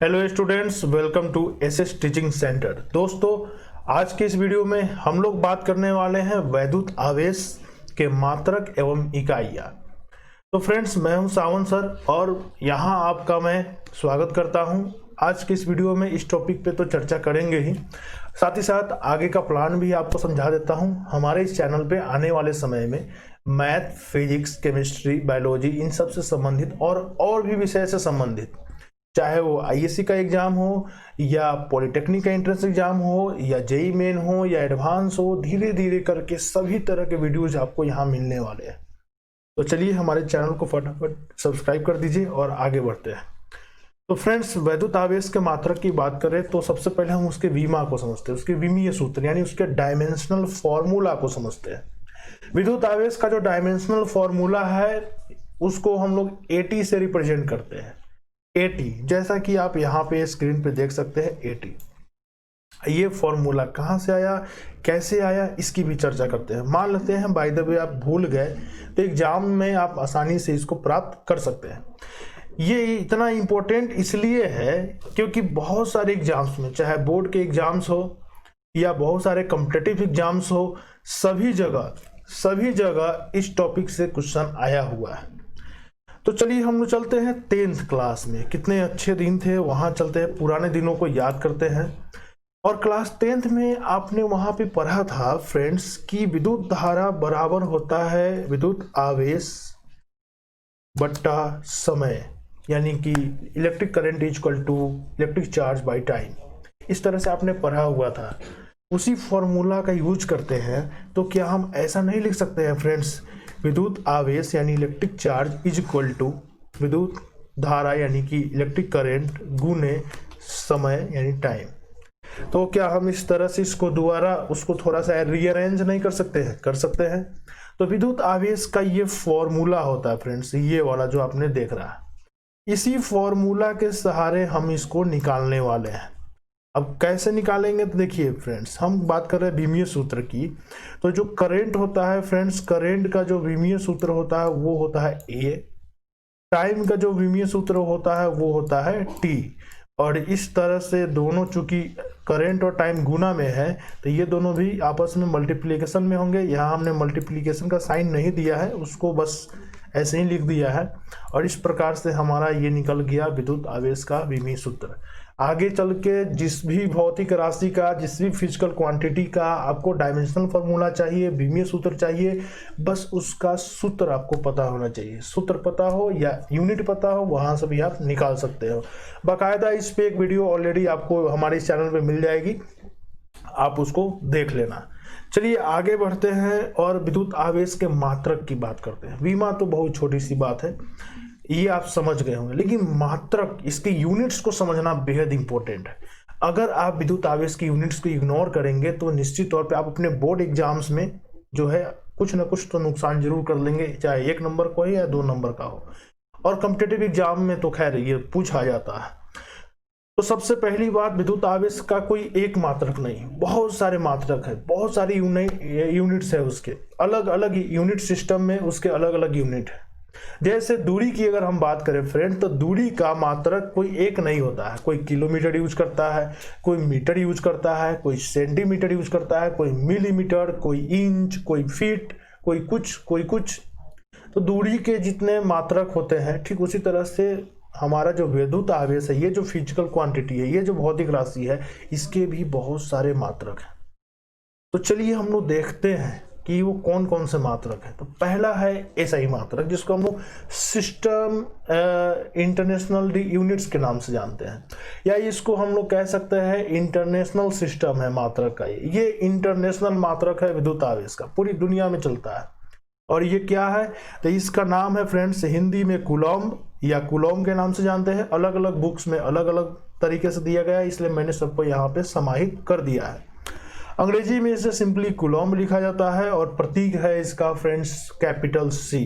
Hello students, welcome to SS teaching centre. दोस्तों, आज के इस वीडियो में हम लोग बात करने वाले हैं वैद्युत आवेश के मात्रक एवं इकाइयाँ। तो फ्रेंड्स, मैं हूं सावन सर और यहां आपका मैं स्वागत करता हूं। आज के इस वीडियो में इस टॉपिक पे तो चर्चा करेंगे ही, साथ ही साथ आगे का प्लान भी आपको समझा देता हूं। हमारे इस चैनल पे आने वाले समय में मैथ, फिजिक्स, केमिस्ट्री, बायोलॉजी, इन सब से संबंधित और भी विषय से संबंधित, चाहे वो आईएससी का एग्जाम हो या पॉलिटेक्निक का एंट्रेंस एग्जाम हो या जेई मेन हो या एडवांस हो, धीरे धीरे करके सभी तरह के वीडियोज आपको यहाँ मिलने वाले हैं। तो चलिए हमारे चैनल को फटाफट सब्सक्राइब कर दीजिए और आगे बढ़ते हैं। तो फ्रेंड्स, वैद्युत आवेश के मात्रक की बात करें तो सबसे पहले हम उसके विमा को समझते हैं, उसके विमीय सूत्र यानी उसके डायमेंशनल फॉर्मूला को समझते हैं। विद्युत आवेश का जो डायमेंशनल फॉर्मूला है उसको हम लोग AT से रिप्रेजेंट करते हैं। AT, जैसा कि आप यहाँ पे स्क्रीन पे देख सकते हैं AT। ये फॉर्मूला कहाँ से आया, कैसे आया, इसकी भी चर्चा करते हैं। मान लेते हैं बाय द वे आप भूल गए तो एग्जाम में आप आसानी से इसको प्राप्त कर सकते हैं। ये इतना इम्पोर्टेंट इसलिए है क्योंकि बहुत सारे एग्जाम्स में, चाहे बोर्ड के एग्जाम्स हो या बहुत सारे कॉम्पिटिटिव एग्जाम्स हो, सभी जगह इस टॉपिक से क्वेश्चन आया हुआ है। तो चलिए हम लोग चलते हैं 10th क्लास में। कितने अच्छे दिन थे, वहां चलते हैं, पुराने दिनों को याद करते हैं। और क्लास 10th में आपने वहां पे पढ़ा था फ्रेंड्स कि विद्युत धारा बराबर होता है विद्युत आवेश बट्टा समय, यानी कि electric current is equal to electric charge by time. इस तरह से आपने पढ़ा हुआ था। उसी फॉर्मूला का यूज करते हैं। तो क्या हम ऐसा नहीं लिख सकते हैं फ्रेंड्स, विद्युत आवेश यानी electric charge is equal to विद्युत धारा यानी कि इलेक्ट्रिक करंट गुने समय यानी टाइम। तो क्या हम इस तरह से इसको दोबारा उसको थोड़ा सा रीअरेंज नहीं कर सकते हैं? कर सकते हैं। तो विद्युत आवेश का ये फॉर्मूला होता है फ्रेंड्स, ये वाला जो आपने देख रहा है। इसी फॉर्मूला के सहारे हम इसको निकालने वाले हैं। अब कैसे निकालेंगे तो देखिए फ्रेंड्स, हम बात कर रहे हैं विमीय सूत्र की। तो जो करंट होता है फ्रेंड्स, करंट का जो विमीय सूत्र होता है वो होता है A। टाइम का जो विमीय सूत्र होता है वो होता है T। और इस तरह से दोनों, चूंकि करंट और टाइम गुना में है तो ये दोनों भी आपस में मल्टीप्लिकेशन में होंगे। यहाँ हमने मल्टीप्लिकेशन का साइन नहीं दिया है, उसको बस ऐसे ही लिख दिया है। और इस प्रकार से हमारा ये निकल गया विद्युत आवेश का विमीय सूत्र। आगे चल के जिस भी भौतिक राशि का, जिस भी फिजिकल क्वांटिटी का आपको डायमेंशनल फार्मूला चाहिए, विमीय सूत्र चाहिए, बस उसका सूत्र आपको पता होना चाहिए। सूत्र पता हो या यूनिट पता हो, वहां से भी आप निकाल सकते हो। बाकायदा इस पे एक वीडियो ऑलरेडी आपको हमारे इस चैनल पे मिल जाएगी, आप उसको देख लेना। चलिए आगे बढ़ते हैं और विद्युत आवेश के मात्रक की बात करते हैं। विमा तो बहुत छोटी सी बात है, ये आप समझ गए होंगे, लेकिन मात्रक, इसके यूनिट्स को समझना बेहद इंपॉर्टेंट है। अगर आप विद्युत आवेश की यूनिट्स को इग्नोर करेंगे तो निश्चित तौर पे आप अपने बोर्ड एग्जाम्स में जो है कुछ ना कुछ तो नुकसान जरूर कर लेंगे, चाहे 1 नंबर का हो या 2 नंबर का हो। और कॉम्पिटिटिव एग्जाम में तो खैर ये पूछा जाता है। तो सबसे पहली बात, विद्युत आवेश का कोई एक मात्रक नहीं, बहुत सारे मात्रक है, बहुत सारी यूनिट्स है। उसके अलग अलग यूनिट सिस्टम में उसके अलग अलग यूनिट है। जैसे दूरी की अगर हम बात करें फ्रेंड, तो दूरी का मात्रक कोई एक नहीं होता है। कोई किलोमीटर यूज करता है, कोई मीटर यूज करता है, कोई सेंटीमीटर यूज करता है, कोई मिलीमीटर, कोई इंच, कोई फीट, कोई कुछ। तो दूरी के जितने मात्रक होते हैं, ठीक उसी तरह से हमारा जो विद्युत आवेश है, ये जो फिजिकल क्वांटिटी है, ये जो भौतिक राशि है, इसके भी बहुत सारे मात्रक हैं। तो चलिए हम लोग देखते हैं कि वो कौन कौन से मात्रक है। तो पहला है SI मात्रक, जिसको हम लोग सिस्टम इंटरनेशनल यूनिट्स के नाम से जानते हैं, या इसको हम लोग कह सकते हैं इंटरनेशनल सिस्टम है मात्रक का। ये इंटरनेशनल मात्रक है विद्युत आवेश का, पूरी दुनिया में चलता है। और ये क्या है, तो इसका नाम है फ्रेंड्स, हिंदी में कूलॉम्ब या कूलॉम्ब के नाम से जानते हैं। अलग अलग बुक्स में अलग अलग तरीके से दिया गया है, इसलिए मैंने सबको यहाँ पे समाहित कर दिया है। अंग्रेजी में इसे सिंपली कूलॉम्ब लिखा जाता है और प्रतीक है इसका फ्रेंड्स कैपिटल C।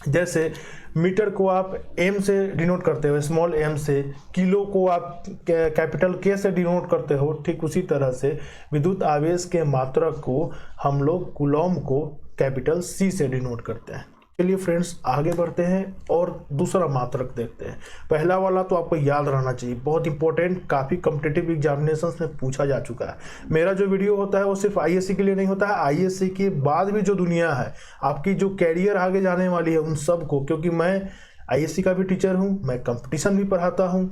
जैसे मीटर को आप M से डिनोट करते हो, स्मॉल m से, किलो को आप कैपिटल K से डिनोट करते हो, ठीक उसी तरह से विद्युत आवेश के मात्रक को हम लोग कूलॉम्ब को कैपिटल C से डिनोट करते हैं। चलिए फ्रेंड्स आगे बढ़ते हैं और दूसरा मात्रक देखते हैं। पहला वाला तो आपको याद रहना चाहिए, बहुत इंपॉर्टेंट, काफ़ी कॉम्पिटिटिव एग्जामिनेशंस में पूछा जा चुका है। मेरा जो वीडियो होता है वो सिर्फ आईएससी के लिए नहीं होता है, आईएससी के बाद भी जो दुनिया है, आपकी जो कैरियर आगे जाने वाली है उन सब को, क्योंकि मैं आईएससी का भी टीचर हूँ, मैं कंपटीशन भी पढ़ाता हूँ,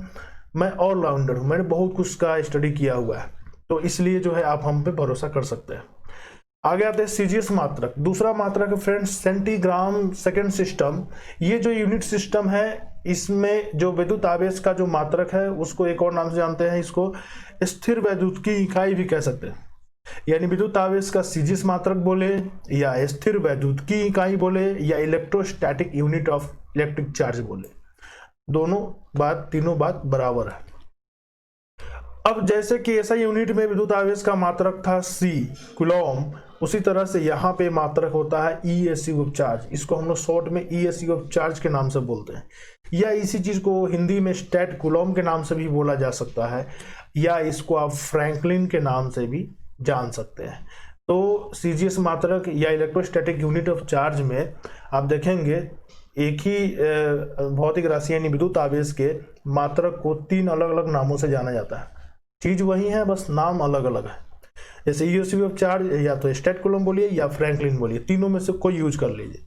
मैं ऑलराउंडर हूँ, मैंने बहुत कुछ का स्टडी किया हुआ है, तो इसलिए जो है आप हम पे भरोसा कर सकते हैं। आगे आते हैं सीजीएस मात्रक। दूसरा मात्रक है फ्रेंड्स सेंटीग्राम सेकेंड सिस्टम। ये जो यूनिट सिस्टम है, इसमें जो विद्युत आवेश का जो मात्रक है उसको एक और नाम से जानते हैं, इसको स्थिर वैद्युत की इकाई भी कह सकते हैं। यानी विद्युत आवेश का सीजीएस मात्रक बोले या स्थिर वैद्युत की इकाई बोले या electrostatic unit of electric charge बोले, तीनों बात बराबर है। अब जैसे कि ऐसा यूनिट में विद्युत आवेश का मात्रक था सी कूलॉम, उसी तरह से यहाँ पे मात्रक होता है ईएससी ऑफ चार्ज। इसको हम लोग शॉर्ट में ईएससी ऑफ चार्ज के नाम से बोलते हैं, या इसी चीज को हिंदी में स्टैट कूलॉम के नाम से भी बोला जा सकता है, या इसको आप फ्रैंकलिन के नाम से भी जान सकते हैं। तो सीजीएस मात्रक या इलेक्ट्रोस्टैटिक यूनिट ऑफ चार्ज में आप देखेंगे एक ही भौतिक राशि यानी विद्युत आवेश के मात्रक को 3 अलग अलग नामों से जाना जाता है। चीज वही है, बस नाम अलग अलग है। जैसे ईएससी ऑफ चार्ज या तो स्टैट कूलॉम बोलिए या फ्रैंकलिन बोलिए, तीनों में से कोई यूज कर लीजिए।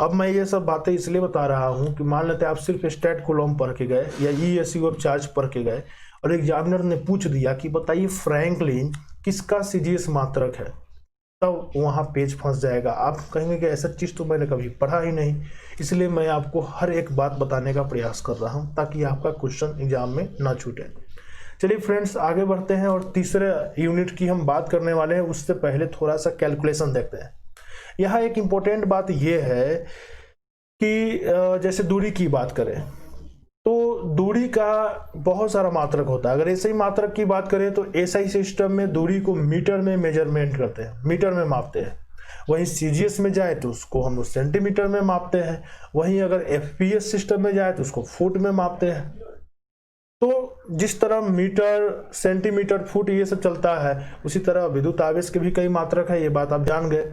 अब मैं ये सब बातें इसलिए बता रहा हूँ कि मान लेते हैं आप सिर्फ स्टैट कूलॉम पढ़ के गए या ईएससी ऑफ चार्ज पढ़ के गए और एग्जामिनर ने पूछ दिया कि बताइए फ्रैंकलिन किसका सीजीएस मात्रक है, तब वहाँ पेज फंस जाएगा। आप कहेंगे कि ऐसा चीज़ तो मैंने कभी पढ़ा ही नहीं, इसलिए मैं आपको हर एक बात बताने का प्रयास कर रहा हूँ ताकि आपका क्वेश्चन एग्जाम में ना छूटे। चलिए फ्रेंड्स आगे बढ़ते हैं और तीसरे यूनिट की हम बात करने वाले हैं। उससे पहले थोड़ा सा कैलकुलेशन देखते हैं। यहाँ एक इम्पोर्टेंट बात यह है कि जैसे दूरी की बात करें तो दूरी का बहुत सारा मात्रक होता है। अगर ऐसे ही मात्रक की बात करें तो एसआई सिस्टम में दूरी को मीटर में मेजरमेंट करते हैं, मीटर में मापते हैं। वहीं सीजीएस में जाए तो उसको हम लोग सेंटीमीटर में मापते हैं। वहीं अगर एफपीएस सिस्टम में जाए तो उसको फुट में मापते हैं। तो जिस तरह मीटर, सेंटीमीटर, फुट ये सब चलता है, उसी तरह विद्युत आवेश के भी कई मात्रक है, ये बात आप जान गए।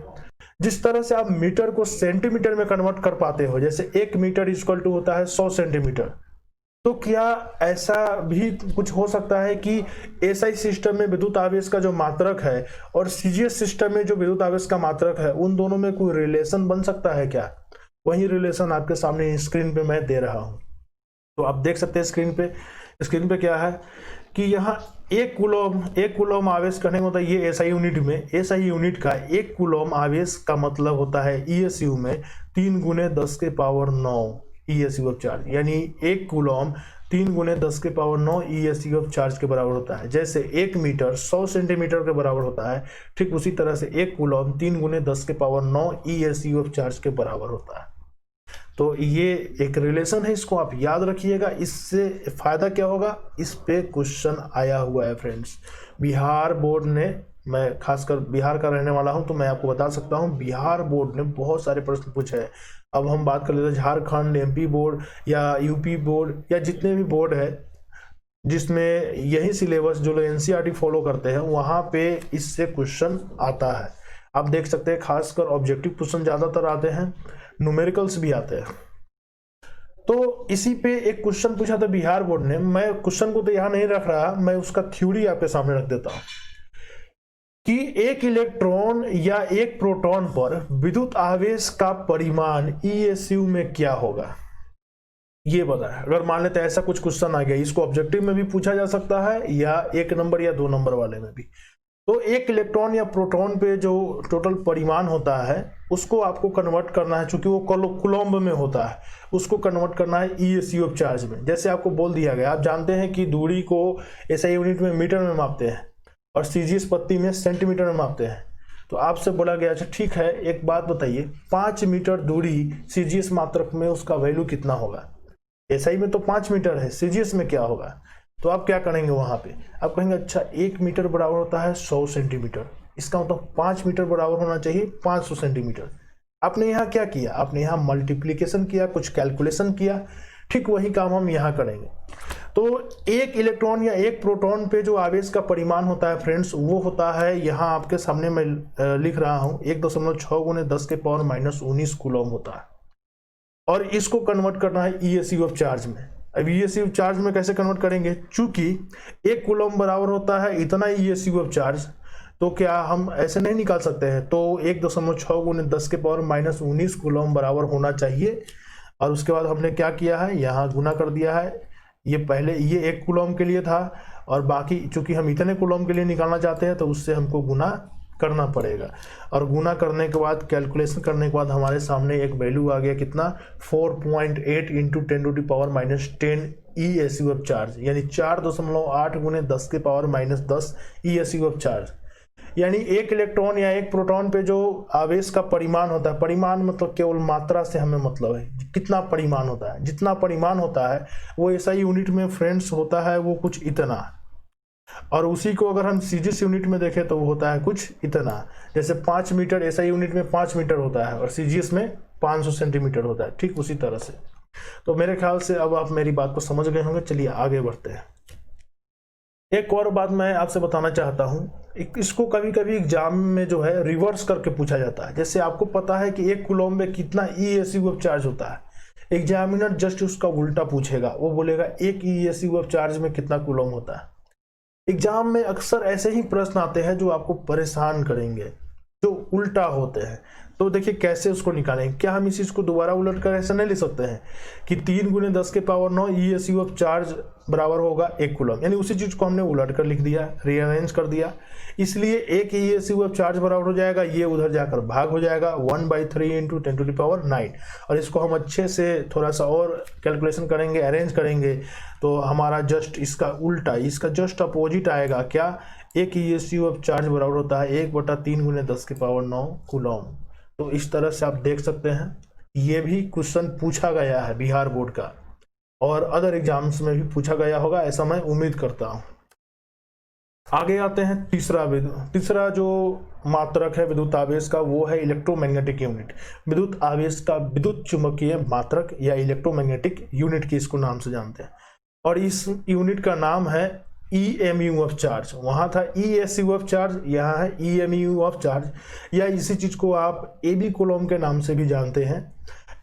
जिस तरह से आप मीटर को सेंटीमीटर में कन्वर्ट कर पाते हो, जैसे 1 मीटर इक्वल टू होता है 100 सेंटीमीटर, तो क्या ऐसा भी कुछ हो सकता है कि एसआई सिस्टम में विद्युत आवेश का जो मात्रक है और सीजीएस सिस्टम में जो विद्युत आवेश का मात्रक है, उन दोनों में कोई रिलेशन बन सकता है क्या? वही रिलेशन आपके सामने स्क्रीन पे मैं दे रहा हूं। तो आप देख सकते हैं स्क्रीन पे क्या है कि यहाँ 1 कूलॉम आवेश करने का मतलब ये एसआई यूनिट में, एसआई यूनिट का 1 कूलॉम आवेश का मतलब होता है ईएसयू में 3 × 10⁹ ईएसयू ऑफ चार्ज, यानी 1 कूलॉम 3 × 10⁹ ईएसयू ऑफ चार्ज के बराबर होता है। जैसे 1 मीटर 100 सेंटीमीटर के बराबर होता है, ठीक उसी तरह से 1 कूलॉम 3 × 10⁹ ईएसयू ऑफ चार्ज के बराबर होता है। तो ये एक रिलेशन है, इसको आप याद रखिएगा। इससे फायदा क्या होगा, इस पे क्वेश्चन आया हुआ है फ्रेंड्स। बिहार बोर्ड ने, मैं खासकर बिहार का रहने वाला हूं तो मैं आपको बता सकता हूं, बिहार बोर्ड ने बहुत सारे प्रश्न पूछे हैं। अब हम बात कर लेते हैं झारखंड, एमपी बोर्ड या यूपी बोर्ड या जितने भी बोर्ड है जिसमें यही सिलेबस जो लोग एनसीईआरटी फॉलो करते हैं, वहां पे इससे क्वेश्चन आता है। आप देख सकते हैं खासकर ऑब्जेक्टिव क्वेश्चन ज्यादातर आते हैं, न्यूमेरिकल्स भी आते हैं। तो इसी पे एक क्वेश्चन पूछा था बिहार बोर्ड ने। मैं क्वेश्चन को तो यहाँ नहीं रख रहा, मैं उसका थ्योरी आपके सामने रख देता हूं कि 1 इलेक्ट्रॉन या 1 प्रोटॉन पर विद्युत आवेश का परिमाण ईएसयू में क्या होगा, ये बताएं। अगर मान लेते हैं ऐसा कुछ क्वेश्चन आ गया, इसको ऑब्जेक्टिव में भी पूछा जा सकता है या 1 नंबर या 2 नंबर वाले में भी। तो 1 इलेक्ट्रॉन या प्रोटॉन पे जो टोटल परिमाण होता है उसको आपको कन्वर्ट करना है, चूंकि वो कूलॉम्ब में होता है, उसको कन्वर्ट करना है ईएसयू ऑफ चार्ज में। जैसे आपको बोल दिया गया, आप जानते हैं कि दूरी को एसआई यूनिट में मीटर में मापते हैं और सीजीएस पत्ती में सेंटीमीटर में मापते हैं। तो आपसे बोला गया, अच्छा ठीक है, एक बात बताइए, 5 मीटर दूरी सीजीएस मात्रक में उसका वैल्यू कितना होगा? एसआई में तो 5 मीटर है, सीजीएस में क्या होगा? तो आप क्या करेंगे वहां पे, आप कहेंगे अच्छा 1 मीटर बराबर होता है 100 सेंटीमीटर, इसका मतलब 5 मीटर बराबर होना चाहिए 500 सेंटीमीटर। आपने यहाँ क्या किया, आपने यहाँ मल्टीप्लीकेशन किया, कुछ कैलकुलेशन किया। ठीक वही काम हम यहाँ करेंगे। तो 1 इलेक्ट्रॉन या 1 प्रोटॉन पे जो आवेश का परिमाण होता है फ्रेंड्स, वो होता है, यहाँ आपके सामने मैं लिख रहा हूँ, 1.6 × 10⁻⁻19 कूलॉम होता है। और इसको कन्वर्ट करना है ईएसयू ऑफ चार्ज में। अब ईएसयू ऑफ चार्ज में कैसे कन्वर्ट करेंगे, चूंकि 1 कूलम बराबर होता है इतना ईएसयू ऑफ चार्ज, तो क्या हम ऐसे नहीं निकाल सकते हैं, तो 1.6 गुने 10 के पावर माइनस 19 कूलम बराबर होना चाहिए। और उसके बाद हमने क्या किया है, यहाँ गुना कर दिया है। ये पहले ये 1 कूलम के लिए था और बाकी चूंकि हम इतने कूलम के लिए निकालना चाहते हैं तो उससे हमको गुना करना पड़ेगा। और गुना करने के बाद कैलकुलेशन करने के बाद हमारे सामने एक वैल्यू आ गया, कितना 4.8 इंटू 10⁻⁻10 ईएसयू ऑफ चार्ज, यानी 4.8 गुने 10 के पावर माइनस 10 ईएसयू ऑफ चार्ज। यानी एक इलेक्ट्रॉन या एक प्रोटॉन पे जो आवेश का परिमाण होता है, परिमाण मतलब केवल मात्रा से हमें मतलब है, कितना परिमाण होता है, जितना परिमाण होता है वो एसआई यूनिट में फ्रेंड्स होता है वो कुछ इतना, और उसी को अगर हम सीजीएस यूनिट में देखें तो वो होता है कुछ इतना। जैसे 5 मीटर एसआई यूनिट में 5 मीटर होता है और सीजीएस में 500 सेंटीमीटर होता है, ठीक उसी तरह से। तो मेरे ख्याल से अब आप मेरी बात को समझ गए होंगे। चलिए आगे बढ़ते हैं। एक और बात मैं आपसे बताना चाहता हूँ, इसको कभी कभी एग्जाम में जो है रिवर्स करके पूछा जाता है। जैसे आपको पता है कि 1 कूलम में कितना ईएसयू ऑफ चार्ज होता है, एग्जामिनर जस्ट उसका उल्टा पूछेगा, वो बोलेगा 1 ईएसयू ऑफ चार्ज में कितना कूलम होता है। एग्जाम में अक्सर ऐसे ही प्रश्न आते हैं जो आपको परेशान करेंगे, जो उल्टा होते हैं। तो देखिए कैसे उसको निकालेंगे। क्या हम इस चीज को दोबारा उलट कर ऐसा नहीं ले सकते हैं कि 3 गुने 10 के पावर 9 ईएसयू ऑफ चार्ज बराबर होगा 1 कूलम, यानी उसी चीज को हमने उलट कर लिख दिया, रीअरेंज कर दिया। इसलिए 1 ईएसयू ऑफ चार्ज बराबर हो जाएगा, ये उधर जाकर भाग हो जाएगा 1/3 इंटू 10⁻⁹। और इसको हम अच्छे से थोड़ा सा और कैलकुलेशन करेंगे, अरेंज करेंगे, तो हमारा जस्ट इसका उल्टा, इसका जस्ट अपोजिट आएगा। क्या, 1 ईएसयू ऑफ चार्ज बराबर होता है 1/3 गुने 10 के पावर 9 कूलम। तो इस तरह से आप देख सकते हैं, ये भी क्वेश्चन पूछा गया है बिहार बोर्ड का, और अदर एग्जाम्स में भी पूछा गया होगा, ऐसा मैं उम्मीद करता हूं। आगे आते हैं तीसरा जो मात्रक है विद्युत आवेश का, वो है इलेक्ट्रोमैग्नेटिक यूनिट। विद्युत आवेश का विद्युत चुंबकीय मात्रक या इलेक्ट्रोमैग्नेटिक यूनिट की इसको नाम से जानते हैं। और इस यूनिट का नाम है ईएमयू ऑफ चार्ज। वहां था ईएसयू ऑफ चार्ज, यहाँ है ईएमयू ऑफ चार्ज, या इसी चीज को आप एबी कूलम के नाम से भी जानते हैं,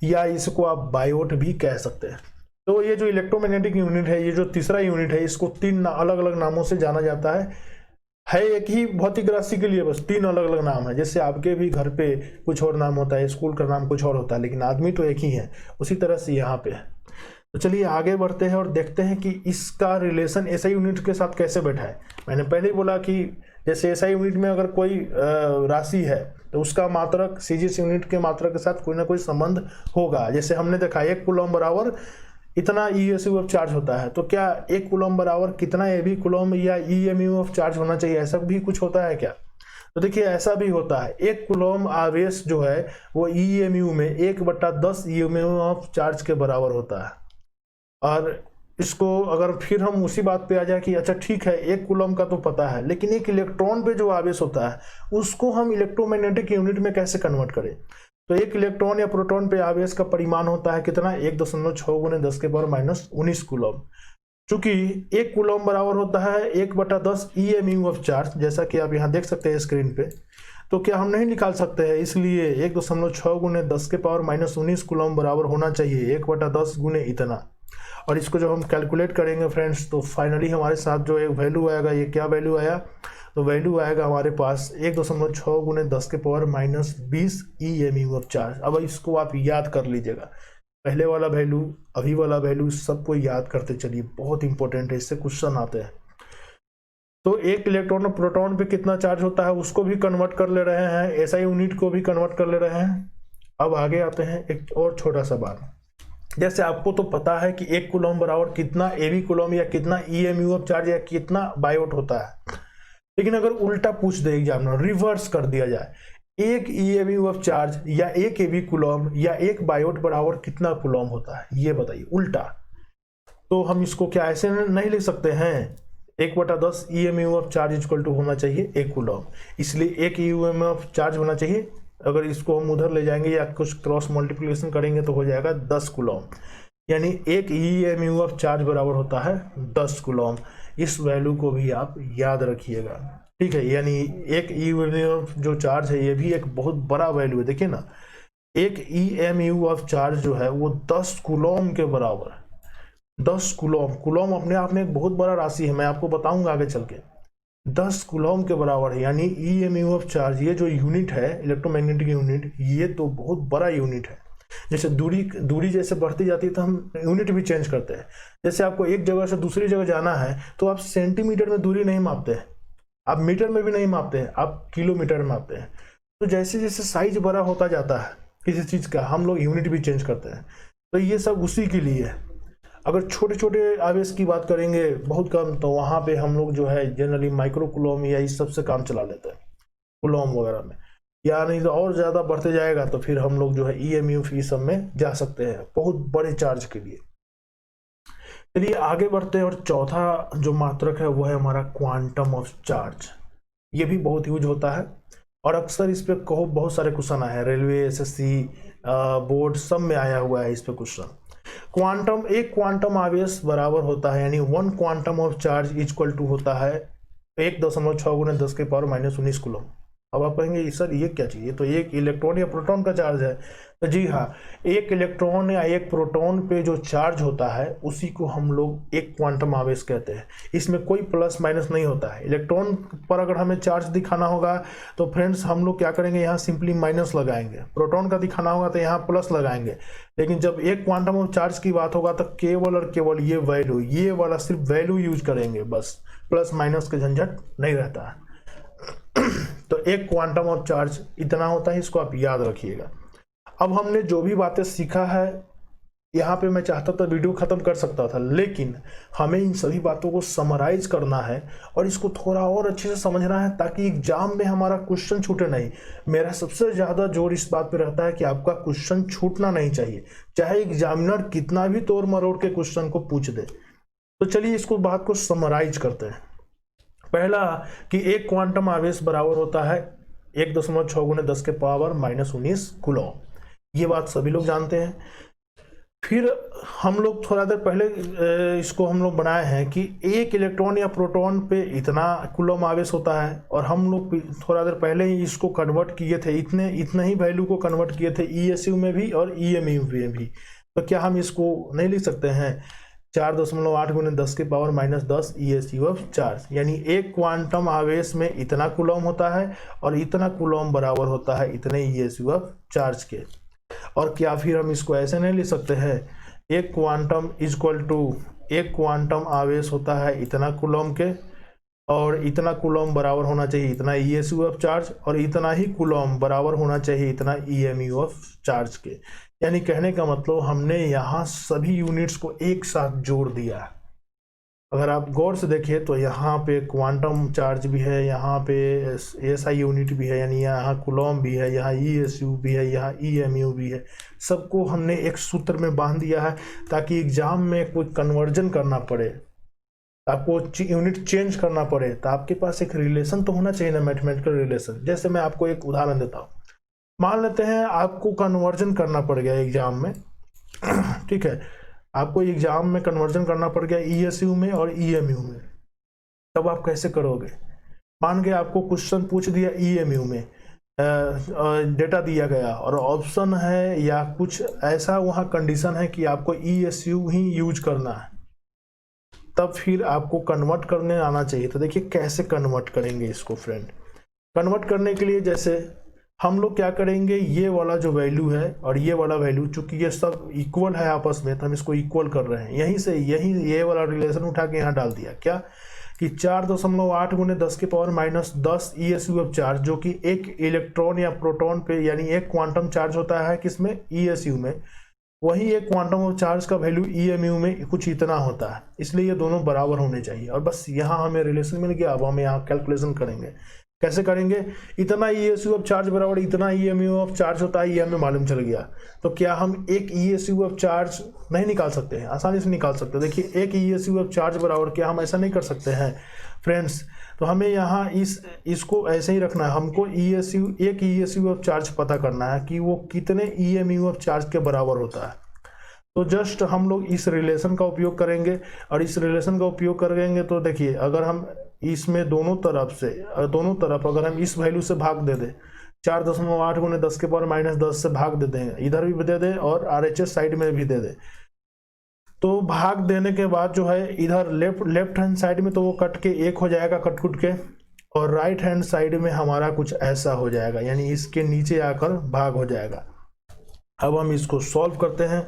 या इसको आप बायोट भी कह सकते हैं। तो ये जो इलेक्ट्रोमैग्नेटिक यूनिट है, ये जो तीसरा यूनिट है, इसको 3 अलग अलग नामों से जाना जाता है एक ही भौतिक राशि के लिए, बस 3 अलग अलग नाम है। जैसे आपके भी घर पे कुछ और नाम होता है, स्कूल का नाम कुछ और होता है, लेकिन आदमी तो एक ही है, उसी तरह से यहाँ पे है। तो चलिए आगे बढ़ते हैं और देखते हैं कि इसका रिलेशन एसआई यूनिट के साथ कैसे बैठा है। मैंने पहले ही बोला कि जैसे एसआई यूनिट में अगर कोई राशि है तो उसका मात्रक सीजीएस यूनिट के मात्रक के साथ कोई ना कोई संबंध होगा। जैसे हमने देखा 1 कूलम बराबर इतना ईएसयू ऑफ चार्ज होता है, तो क्या 1 कूलम बराबर कितना एबी कूलम या ईएमयू ऑफ चार्ज होना चाहिए, ऐसा भी कुछ होता है क्या? तो देखिए ऐसा भी होता है। 1 कूलम आवेश जो है वो ईएमयू में 1/10 ईएमयू ऑफ चार्ज के बराबर होता है। और इसको अगर फिर हम उसी बात पे आ जाए कि अच्छा ठीक है 1 कूलम का तो पता है, लेकिन एक इलेक्ट्रॉन पे जो आवेश होता है उसको हम इलेक्ट्रोमैग्नेटिक यूनिट में कैसे कन्वर्ट करें। तो एक इलेक्ट्रॉन या प्रोटॉन पे आवेश का परिमाण होता है कितना, 1.6 गुने 10 के पावर माइनस 19 कूलम। चूंकि 1 कूलम बराबर होता है 1/10 ईएमयू ऑफ चार्ज, जैसा कि आप यहाँ देख सकते हैं स्क्रीन पे, तो क्या हम नहीं निकाल सकते हैं, इसलिए 1.6 गुने 10 के पावर माइनस 19 कूलम बराबर होना चाहिए 1/10 गुने इतना। और इसको जब हम कैलकुलेट करेंगे फ्रेंड्स, तो फाइनली हमारे साथ जो एक वैल्यू आएगा, ये क्या वैल्यू आया, तो वैल्यू आएगा हमारे पास 1.6 गुने 10 के power minus 20 EMU of charge. अब इसको आप याद कर लीजिएगा, पहले वाला वैल्यू अभी वाला वैल्यू सबको याद करते चलिए, बहुत इंपॉर्टेंट है, इससे क्वेश्चन आते हैं। तो एक इलेक्ट्रॉन और प्रोटॉन पे कितना चार्ज होता है उसको भी कन्वर्ट कर ले रहे हैं, एसआई यूनिट को भी कन्वर्ट कर ले रहे हैं। अब आगे आते हैं एक और छोटा सा बात, जैसे आपको तो पता है कि 1 कूलम बराबर कितना एबी कूलम या कितना ईएमयू ऑफ चार्ज या कितना बायोट होता है, लेकिन अगर उल्टा पूछ दे एग्जामिनर, रिवर्स कर दिया जाए, 1 ईएमयू ऑफ चार्ज या 1 एबी कूलम या 1 बायोट बराबर कितना कूलम होता है, ये बताइए उल्टा। तो हम इसको क्या ऐसे नहीं लिख सकते हैं, 1/10 EMU of charge equal to होना चाहिए 1 कूलम, इसलिए 1 ईएमयू ऑफ चार्ज होना चाहिए। अगर इसको हम उधर ले जाएंगे या कुछ क्रॉस मल्टीप्लिकेशन करेंगे तो हो जाएगा 10 कूलम, यानी 1 ईएमयू ऑफ चार्ज बराबर होता है 10 कूलम। इस वैल्यू को भी आप याद रखिएगा, ठीक है। यानी 1 ईएमयू जो चार्ज है ये भी एक बहुत बड़ा वैल्यू है, देखिए ना, एक EMU ऑफ चार्ज जो है वो 10 कूलॉम के बराबर है। 10 कूलॉम, कूलॉम अपने आप में एक बहुत बड़ा राशि है, मैं आपको बताऊंगा आगे चल के। 10 कूलॉम के बराबर है, यानी EMU ऑफ चार्ज, ये जो यूनिट है इलेक्ट्रोमैग्नेटिक यूनिट, ये तो बहुत बड़ा यूनिट है। जैसे दूरी जैसे बढ़ती जाती है तो हम यूनिट भी चेंज करते हैं। जैसे आपको एक जगह से दूसरी जगह जाना है तो आप सेंटीमीटर में दूरी नहीं मापते हैं, आप मीटर में भी नहीं मापते हैं, आप किलोमीटर में मापते हैं। तो जैसे जैसे साइज बड़ा होता जाता है किसी चीज़ का, हम लोग यूनिट भी चेंज करते हैं। तो ये सब उसी के लिए है। अगर छोटे छोटे आवेश की बात करेंगे बहुत कम, तो वहाँ पे हम लोग जो है जनरली माइक्रो कूलॉम या इस सब से काम चला लेते हैं, कूलॉम वगैरह में। या नहीं तो और ज़्यादा बढ़ते जाएगा तो फिर हम लोग जो है EMU ई सब में जा सकते हैं बहुत बड़े चार्ज के लिए। चलिए आगे बढ़ते हैं, और चौथा जो मात्रक है वो है हमारा क्वांटम ऑफ चार्ज। ये भी बहुत यूज होता है और अक्सर इस पे कहो बहुत सारे क्वेश्चन आए हैं, रेलवे, SSC बोर्ड सब में आया हुआ है इस पे क्वेश्चन। क्वांटम, एक क्वांटम आवेश बराबर होता है, यानी 1 quantum of charge equal to होता है 1.6 × 10⁻⁻19 कूलम। अब आप कहेंगे सर ये क्या चीज़, ये तो एक इलेक्ट्रॉन या प्रोटॉन का चार्ज है। तो जी हाँ, एक इलेक्ट्रॉन या एक प्रोटॉन पे जो चार्ज होता है उसी को हम लोग एक क्वांटम आवेश कहते हैं। इसमें कोई प्लस माइनस नहीं होता है। इलेक्ट्रॉन पर अगर हमें चार्ज दिखाना होगा तो फ्रेंड्स हम लोग क्या करेंगे, यहाँ सिंपली माइनस लगाएंगे। प्रोटॉन का दिखाना होगा तो यहाँ प्लस लगाएंगे। लेकिन जब एक क्वांटम ऑफ चार्ज की बात होगा तो केवल और केवल ये वैल्यू, ये वाला सिर्फ वैल्यू यूज करेंगे, बस प्लस माइनस का झंझट नहीं रहता है। तो एक क्वांटम ऑफ चार्ज इतना होता है, इसको आप याद रखिएगा। अब हमने जो भी बातें सीखा है, यहाँ पे मैं चाहता था वीडियो खत्म कर सकता था, लेकिन हमें इन सभी बातों को समराइज करना है और इसको थोड़ा और अच्छे से समझना है ताकि एग्जाम में हमारा क्वेश्चन छूटे नहीं। मेरा सबसे ज़्यादा जोर इस बात पे रहता है कि आपका क्वेश्चन छूटना नहीं चाहिए, चाहे एग्जामिनर कितना भी तोड़ मरोड़ के क्वेश्चन को पूछ दे। तो चलिए इसको बात को समराइज करते हैं। पहला कि एक क्वांटम आवेश बराबर होता है 1.6 × 10⁻⁻19 कूलॉम। ये बात सभी लोग जानते हैं। फिर हम लोग थोड़ा देर पहले इसको हम लोग बनाए हैं कि एक इलेक्ट्रॉन या प्रोटॉन पे इतना कूलॉम आवेश होता है, और हम लोग थोड़ा देर पहले ही इसको कन्वर्ट किए थे, इतने ही वैल्यू को कन्वर्ट किए थे ESU में भी और EMU में भी। तो क्या हम इसको नहीं लिख सकते हैं 4.8 × 10⁻⁻10 ESU ऑफ चार्ज, यानी एक क्वांटम आवेश में इतना कूलॉम होता है और इतना कूलॉम बराबर होता है इतने ESU ऑफ चार्ज के। और क्या फिर हम इसको ऐसे नहीं लिख सकते हैं, एक क्वांटम इक्वल टू एक क्वांटम आवेश होता है इतना कूलॉम के, और इतना कूलॉम बराबर होना चाहिए इतना ESU ऑफ चार्ज, और इतना ही कूलॉम बराबर होना चाहिए इतना EMU ऑफ चार्ज के। यानी कहने का मतलब हमने यहाँ सभी यूनिट्स को एक साथ जोड़ दिया। अगर आप गौर से देखिए तो यहाँ पे क्वांटम चार्ज भी है, यहाँ पे SI यूनिट भी है, यानी यहाँ कूलॉम भी है, यहाँ ESU भी है, यहाँ EMU भी है। सबको हमने एक सूत्र में बांध दिया है ताकि एग्जाम में कोई कन्वर्जन करना पड़े, आपको यूनिट चेंज करना पड़े तो आपके पास एक रिलेशन तो होना चाहिए ना, मैथमेटिकल रिलेशन। जैसे मैं आपको एक उदाहरण देता हूँ, मान लेते हैं आपको कन्वर्जन करना पड़ गया एग्जाम में, ठीक है, आपको एग्जाम में कन्वर्जन करना पड़ गया ESU में और EMU में। तब आप कैसे करोगे? मान के आपको क्वेश्चन पूछ दिया EMU में, डेटा दिया गया और ऑप्शन है या कुछ ऐसा वहाँ कंडीशन है कि आपको ESU ही यूज करना है, तब फिर आपको कन्वर्ट करने आना चाहिए। तो देखिए कैसे कन्वर्ट करेंगे इसको फ्रेंड। कन्वर्ट करने के लिए जैसे हम लोग क्या करेंगे, ये वाला जो वैल्यू है और ये वाला वैल्यू, चूंकि ये सब इक्वल है आपस में तो हम इसको इक्वल कर रहे हैं। यहीं से ये वाला रिलेशन उठा के यहाँ डाल दिया, क्या कि 4.8 × 10⁻⁻10 ESU ऑफ चार्ज, जो कि एक इलेक्ट्रॉन या प्रोटॉन पे, यानी एक क्वांटम चार्ज होता है किसमें, ESU में, वही एक क्वांटम ऑफ चार्ज का वैल्यू EMU में कुछ इतना होता है। इसलिए ये दोनों बराबर होने चाहिए। और बस यहाँ हमें रिलेशन मिल गया। अब हम यहाँ कैलकुलेशन करेंगे। कैसे करेंगे, इतना ESU ऑफ चार्ज बराबर इतना EMU ऑफ चार्ज होता है, ये हमें मालूम चल गया। तो क्या हम एक ESU ऑफ चार्ज नहीं निकाल सकते हैं? आसानी से निकाल सकते हैं। देखिए एक ESU ऑफ चार्ज बराबर, क्या हम ऐसा नहीं कर सकते हैं फ्रेंड्स? तो हमें यहाँ इसको ऐसे ही रखना है। हमको एक ESU ऑफ चार्ज पता करना है कि वो कितने EMU ऑफ चार्ज के बराबर होता है। तो जस्ट हम लोग इस रिलेशन का उपयोग करेंगे, और इस रिलेशन का उपयोग करेंगे तो देखिए अगर हम इसमें दोनों तरफ अगर हम इस वैल्यू से भाग दे दें 4.8 गुने 10 के पावर -10 से भाग दे देंगे, इधर भी दे दे और RHS साइड में भी दे दे। तो भाग देने के बाद जो है इधर लेफ्ट हैंड साइड में तो वो कट के 1 हो जाएगा कट कुट के, और राइट हैंड साइड में हमारा कुछ ऐसा हो जाएगा, यानी इसके नीचे आकर भाग हो जाएगा। अब हम इसको सॉल्व करते हैं,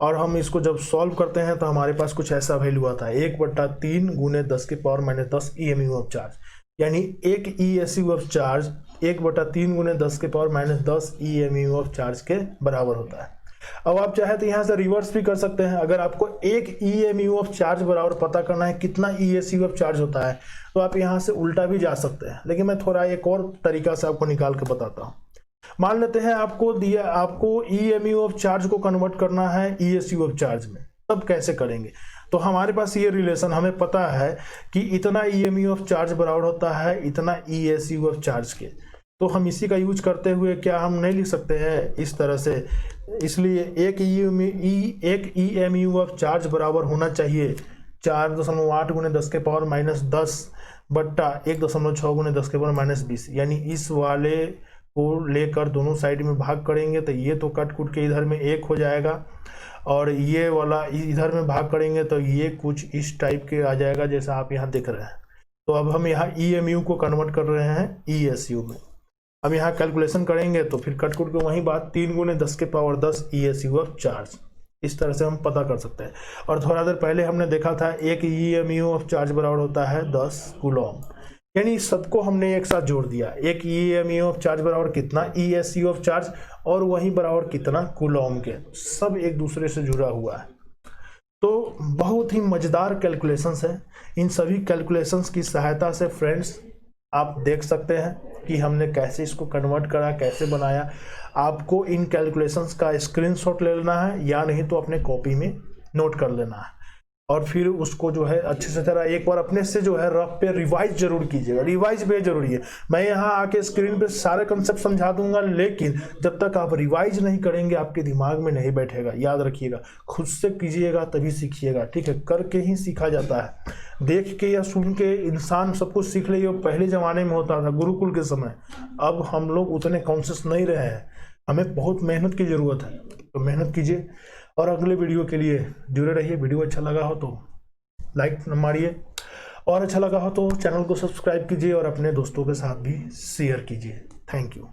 और हम इसको जब सॉल्व करते हैं तो हमारे पास कुछ ऐसा वैल्यू आता है 1/3 गुने 10 के पावर -10 EMU ऑफ चार्ज, यानी एक ESU ऑफ चार्ज 1/3 गुने 10 के पावर -10 EMU ऑफ चार्ज के बराबर होता है। अब आप चाहे तो यहाँ से रिवर्स भी कर सकते हैं। अगर आपको एक EMU ऑफ चार्ज बराबर पता करना है कितना ESU ऑफ चार्ज होता है, तो आप यहाँ से उल्टा भी जा सकते हैं, लेकिन मैं थोड़ा एक और तरीका से आपको निकाल के बताता हूँ। मान लेते हैं आपको EMU ऑफ चार्ज को कन्वर्ट करना है ESU ऑफ चार्ज में, तब कैसे करेंगे? तो हमारे पास ये रिलेशन हमें पता है कि इतना EMU ऑफ चार्ज बराबर होता है इतना ESU ऑफ चार्ज के, तो हम इसी का यूज करते हुए क्या हम नहीं लिख सकते हैं इस तरह से? इसलिए एक EMU ऑफ चार्ज बराबर होना चाहिए 4.8 गुने 10 के पावर -10 बट्टा 1.6 गुने 10 के पावर -20, यानी इस वाले को लेकर दोनों साइड में भाग करेंगे तो ये तो कट कुट के इधर में 1 हो जाएगा, और ये वाला इधर में भाग करेंगे तो ये कुछ इस टाइप के आ जाएगा जैसा आप यहाँ देख रहे हैं। तो अब हम यहाँ EMU को कन्वर्ट कर रहे हैं ESU में। अब यहाँ कैलकुलेशन करेंगे तो फिर कट कुट के वही बात 3 गुने 10 के पावर 10 ESU ऑफ चार्ज, इस तरह से हम पता कर सकते हैं। और थोड़ा देर पहले हमने देखा था एक EMU ऑफ चार्ज बराबर होता है 10 कूलॉम, यानी सबको हमने एक साथ जोड़ दिया। एक EMU ऑफ चार्ज बराबर कितना ESU ऑफ चार्ज, और वही बराबर कितना कूलॉम के, सब एक दूसरे से जुड़ा हुआ है। तो बहुत ही मज़ेदार कैलकुलेशंस है। इन सभी कैलकुलेशंस की सहायता से फ्रेंड्स आप देख सकते हैं कि हमने कैसे इसको कन्वर्ट करा, कैसे बनाया। आपको इन कैलकुलेशंस का स्क्रीनशॉट ले लेना है, या नहीं तो अपने कॉपी में नोट कर लेना है, और फिर उसको जो है अच्छे से तरह एक बार अपने से जो है रफ पे रिवाइज जरूर कीजिएगा। रिवाइज भी जरूरी है। मैं यहाँ आके स्क्रीन पे सारे कंसेप्ट समझा दूंगा, लेकिन जब तक आप रिवाइज नहीं करेंगे आपके दिमाग में नहीं बैठेगा। याद रखिएगा, खुद से कीजिएगा तभी सीखिएगा, ठीक है? करके ही सीखा जाता है। देख के या सुन के इंसान सब कुछ सीख ले, पहले ज़माने में होता था गुरुकुल के समय। अब हम लोग उतने कॉन्शियस नहीं रहे हैं, हमें बहुत मेहनत की ज़रूरत है। तो मेहनत कीजिए, और अगले वीडियो के लिए जुड़े रहिए। वीडियो अच्छा लगा हो तो लाइक मारिए, और अच्छा लगा हो तो चैनल को सब्सक्राइब कीजिए, और अपने दोस्तों के साथ भी शेयर कीजिए। Thank you.